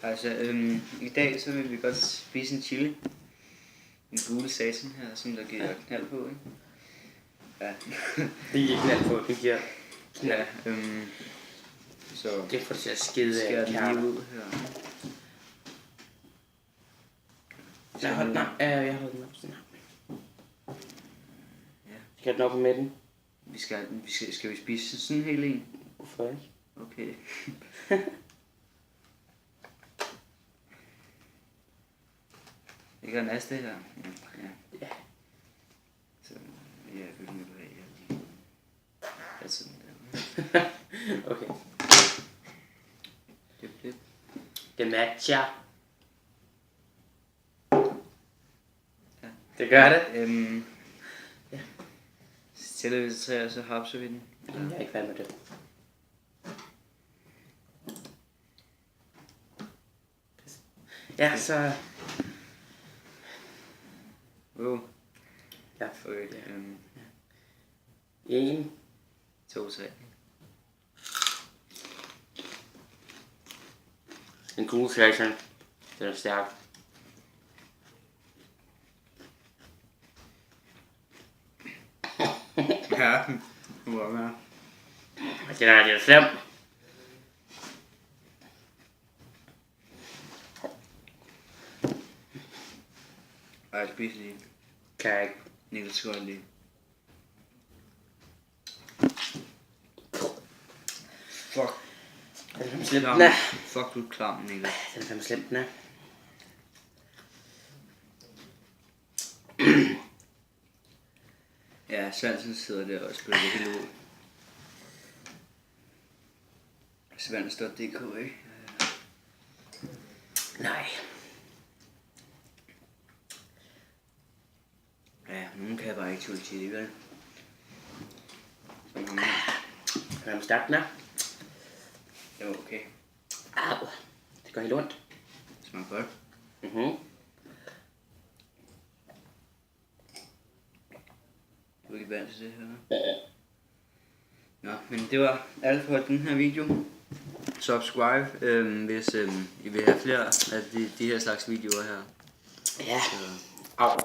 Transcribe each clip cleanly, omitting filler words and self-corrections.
Altså, i dag så vil vi godt spise en chili. En gule satan her, som der giver knald på, ikke? Ja. Det giver knald på, det giver knald. Ja, så det får til at skide skærer den kerner. lige ud her. Jeg har den op. Jeg har den op sådan her. Ja. Skal den op på midten? Skal vi spise sådan en hel en? Hvorfor ikke? Okay. Det kan næste her. Ja. Så ja, jeg vil nu have. Ja, sådan der. Okay. Det. Det matcher. Ja. Det gør det. Ja. Tæller vi til 3, og så hapser vi den. Jeg er ikke færdig med det. Ja, så... Ja, okay. 1, 2, 3. en cool station. Den er stærk. Ja, hvor er Den er lidt slem. Ej, spis lige. Kan jeg ikke. Niklas skal godt lige. Fuck. Den er fandme slem, Klam. den er. Fuck, du er klam, Niklas. Den er fandme slem, den er. Ja, Svendsen sidder der og spiller det hele ud. Svendsen.dk, ikke? Nej. Ja, nogen kan bare ikke tåle chili, vel? Så Den er fandme stærk, den er. det var okay. Au. Det gør helt ondt. Det smager godt. Du er ikke vant til det her. Nå, men det var alt for den her video. Subscribe, hvis I vil have flere af de her slags videoer her. Ja. Så. Au.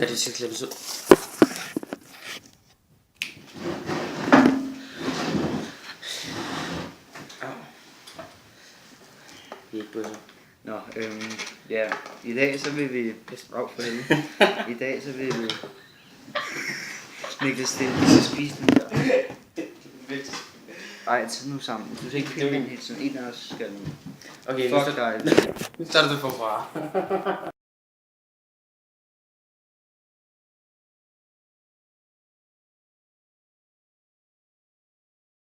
Ja, det skal klippes ud. Vi er ikke bøsser. Nå, ja, i dag så vil vi... for helvede. I dag så vil vi... Niklas, det vi skal spise den der. Ej, tag nu sammen. Du skal ikke pille den helt sådan. En af os skal... Okay, Fuck dig. nu starter du forfra.